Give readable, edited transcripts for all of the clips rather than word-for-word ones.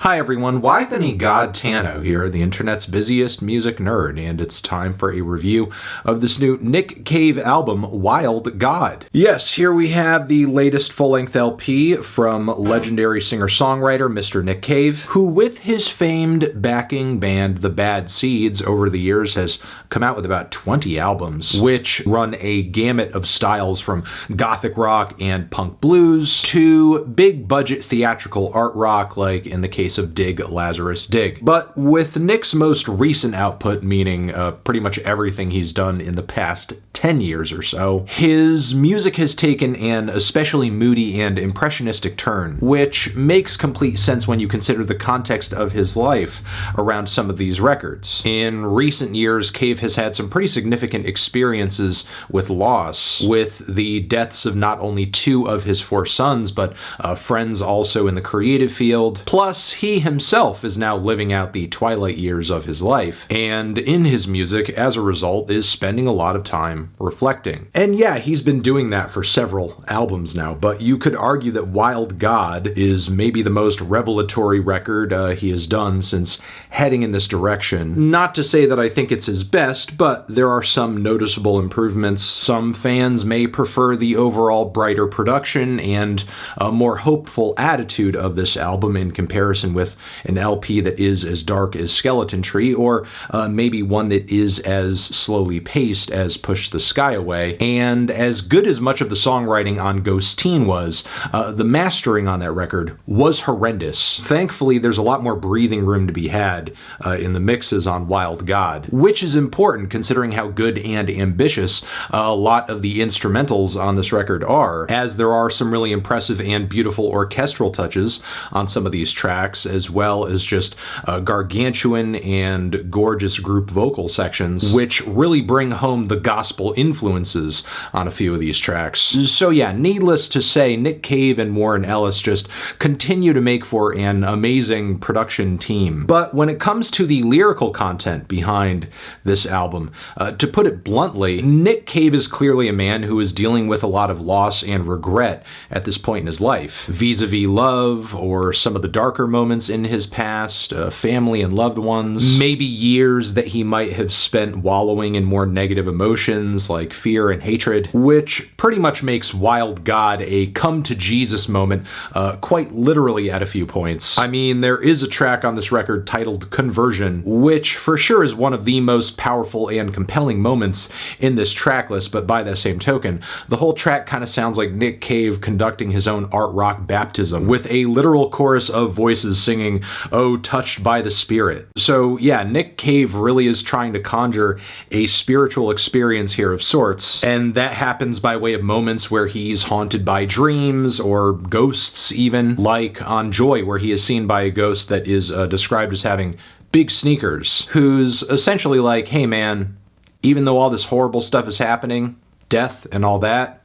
Hi everyone, Wythany Godtano here, the internet's busiest music nerd, and it's time for a review of this new Nick Cave album, Wild God. Yes, here we have the latest full-length LP from legendary singer-songwriter Mr. Nick Cave, who with his famed backing band The Bad Seeds over the years has come out with about 20 albums, which run a gamut of styles from gothic rock and punk blues to big budget theatrical art rock like in the case of Dig Lazarus Dig. But with Nick's most recent output, meaning pretty much everything he's done in the past 10 years or so, his music has taken an especially moody and impressionistic turn, which makes complete sense when you consider the context of his life around some of these records. In recent years, Cave has had some pretty significant experiences with loss, with the deaths of not only 2 of his 4 sons, but friends also in the creative field. Plus, he himself is now living out the twilight years of his life, and in his music, as a result, is spending a lot of time reflecting. And yeah, he's been doing that for several albums now, but you could argue that Wild God is maybe the most revelatory record he has done since heading in this direction. Not to say that I think it's his best, but there are some noticeable improvements. Some fans may prefer the overall brighter production and a more hopeful attitude of this album in comparison with an LP that is as dark as Skeleton Tree, or maybe one that is as slowly paced as Push the Sky Away. And as good as much of the songwriting on Ghosteen was, the mastering on that record was horrendous. Thankfully, there's a lot more breathing room to be had in the mixes on Wild God, which is important considering how good and ambitious a lot of the instrumentals on this record are, as there are some really impressive and beautiful orchestral touches on some of these tracks, as well as just gargantuan and gorgeous group vocal sections, which really bring home the gospel influences on a few of these tracks. So yeah, needless to say, Nick Cave and Warren Ellis just continue to make for an amazing production team. But when it comes to the lyrical content behind this album, to put it bluntly, Nick Cave is clearly a man who is dealing with a lot of loss and regret at this point in his life, vis-a-vis love, or some of the darker moments in his past, family and loved ones, maybe years that he might have spent wallowing in more negative emotions like fear and hatred, which pretty much makes Wild God a come to Jesus moment, quite literally at a few points. I mean, there is a track on this record titled Conversion, which for sure is one of the most powerful and compelling moments in this track list, but by that same token, the whole track kind of sounds like Nick Cave conducting his own art rock baptism, with a literal chorus of voices singing, "Oh, touched by the Spirit." So yeah, Nick Cave really is trying to conjure a spiritual experience here of sorts, and that happens by way of moments where he's haunted by dreams or ghosts even, like on Joy, where he is seen by a ghost that is described as having big sneakers, who's essentially like, hey man, even though all this horrible stuff is happening, death and all that,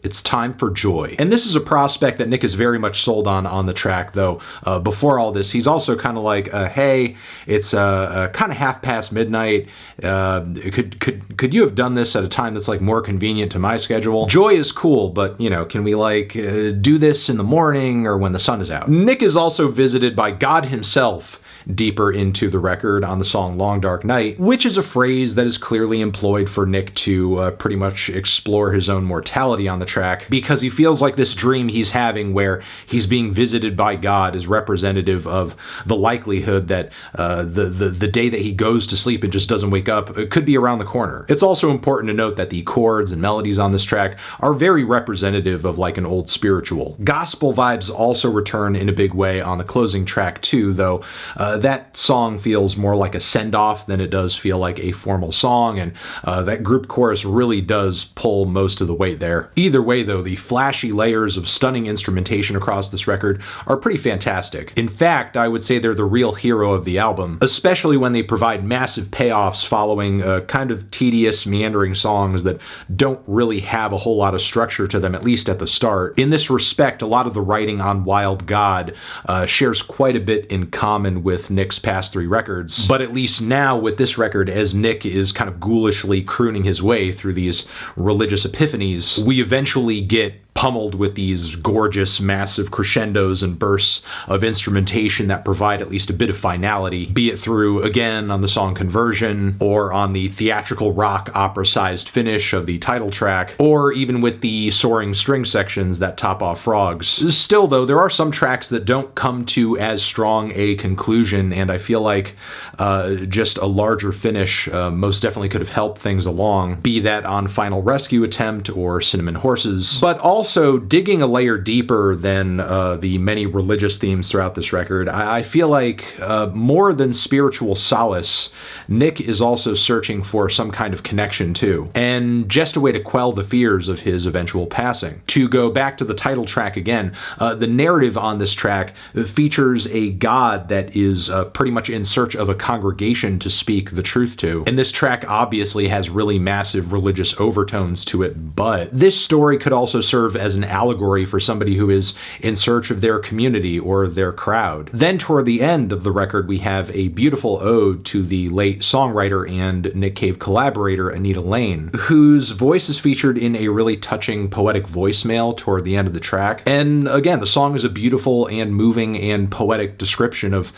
it's time for joy. And this is a prospect that Nick is very much sold on the track, though. Before all this, he's also kind of like, hey, it's kind of half past midnight. Could you have done this at a time that's like more convenient to my schedule? Joy is cool, but you know, can we like do this in the morning or when the sun is out? Nick is also visited by God himself deeper into the record on the song Long Dark Night, which is a phrase that is clearly employed for Nick to pretty much explore his own mortality on the track, because he feels like this dream he's having where he's being visited by God is representative of the likelihood that the day that he goes to sleep and just doesn't wake up, it could be around the corner. It's also important to note that the chords and melodies on this track are very representative of like an old spiritual. Gospel vibes also return in a big way on the closing track too, though that song feels more like a send-off than it does feel like a formal song, and that group chorus really does pull most of the weight there. Either way though, the flashy layers of stunning instrumentation across this record are pretty fantastic. In fact, I would say they're the real hero of the album, especially when they provide massive payoffs following kind of tedious, meandering songs that don't really have a whole lot of structure to them, at least at the start. In this respect, a lot of the writing on Wild God shares quite a bit in common with Nick's past 3 records, but at least now with this record, as Nick is kind of ghoulishly crooning his way through these religious epiphanies, we eventually get pummeled with these gorgeous, massive crescendos and bursts of instrumentation that provide at least a bit of finality, be it through, again, on the song Conversion, or on the theatrical rock opera-sized finish of the title track, or even with the soaring string sections that top off Frogs. Still, though, there are some tracks that don't come to as strong a conclusion, and I feel like just a larger finish most definitely could have helped things along, be that on Final Rescue Attempt or Cinnamon Horses. But also, digging a layer deeper than the many religious themes throughout this record, I feel like more than spiritual solace, Nick is also searching for some kind of connection too, and just a way to quell the fears of his eventual passing. To go back to the title track again, the narrative on this track features a god that is pretty much in search of a congregation to speak the truth to, and this track obviously has really massive religious overtones to it, but this story could also serve as an allegory for somebody who is in search of their community or their crowd. Then toward the end of the record, we have a beautiful ode to the late songwriter and Nick Cave collaborator Anita Lane, whose voice is featured in a really touching poetic voicemail toward the end of the track. And again, the song is a beautiful and moving and poetic description of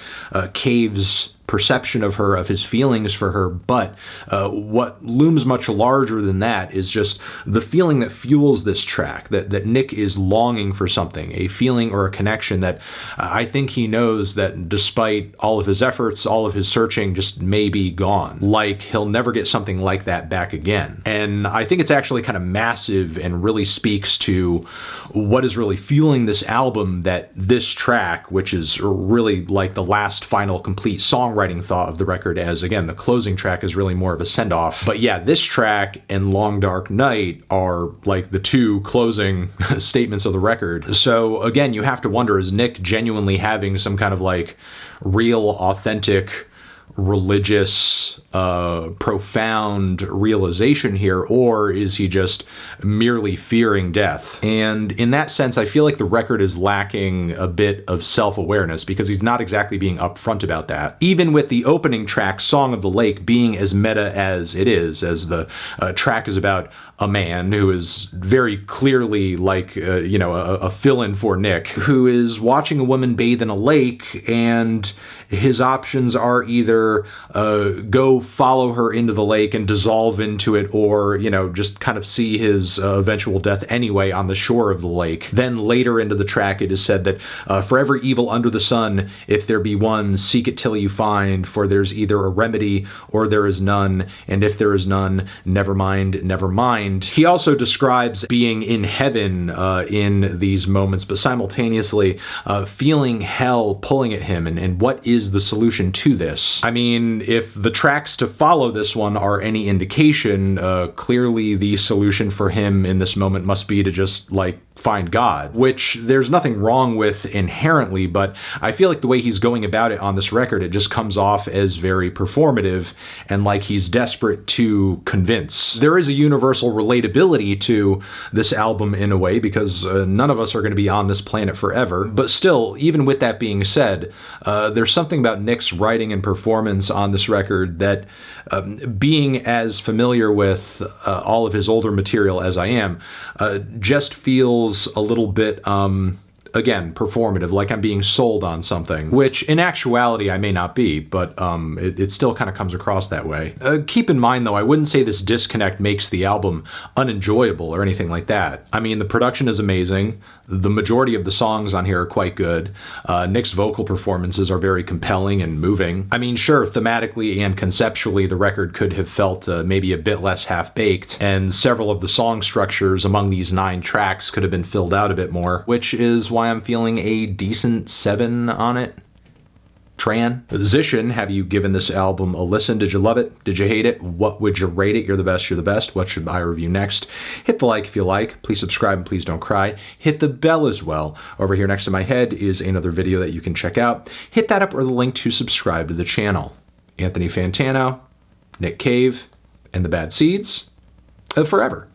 Cave's perception of her, of his feelings for her, but what looms much larger than that is just the feeling that fuels this track, that Nick is longing for something, a feeling or a connection that I think he knows that despite all of his efforts, all of his searching, just may be gone. Like, he'll never get something like that back again. And I think it's actually kind of massive and really speaks to what is really fueling this album, that this track, which is really like the last final complete songwriting thought of the record, as again the closing track is really more of a send-off. But yeah, this track and Long Dark Night are like the two closing statements of the record. So again, you have to wonder, is Nick genuinely having some kind of like real, authentic, religious, profound realization here, or is he just merely fearing death? And in that sense, I feel like the record is lacking a bit of self-awareness, because he's not exactly being upfront about that. Even with the opening track, Song of the Lake, being as meta as it is, as the track is about a man who is very clearly like, a fill-in for Nick, who is watching a woman bathe in a lake, and his options are either go follow her into the lake and dissolve into it, or, just kind of see his eventual death anyway on the shore of the lake. Then later into the track, it is said that for every evil under the sun, if there be one, seek it till you find, for there's either a remedy or there is none, and if there is none, never mind, never mind. He also describes being in heaven in these moments, but simultaneously feeling hell pulling at him, and what is the solution to this? I mean, if the tracks to follow this one are any indication, clearly the solution for him in this moment must be to just, like, find God, which there's nothing wrong with inherently, but I feel like the way he's going about it on this record, it just comes off as very performative and like he's desperate to convince. There is a universal relatability to this album in a way, because none of us are going to be on this planet forever, but still, even with that being said, there's something about Nick's writing and performance on this record that, being as familiar with all of his older material as I am, just feels a little bit, again, performative, like I'm being sold on something, which in actuality I may not be, but it still kind of comes across that way. Keep in mind though, I wouldn't say this disconnect makes the album unenjoyable or anything like that. I mean, the production is amazing. The majority of the songs on here are quite good. Nick's vocal performances are very compelling and moving. I mean, sure, thematically and conceptually, the record could have felt maybe a bit less half-baked, and several of the song structures among these 9 tracks could have been filled out a bit more, which is why I'm feeling a decent 7 on it. Transition, have you given this album a listen? Did you love it? Did you hate it? What would you rate it? You're the best, you're the best. What should I review next? Hit the like if you like. Please subscribe and please don't cry. Hit the bell as well. Over here next to my head is another video that you can check out. Hit that up or the link to subscribe to the channel. Anthony Fantano, Nick Cave, and the Bad Seeds, forever.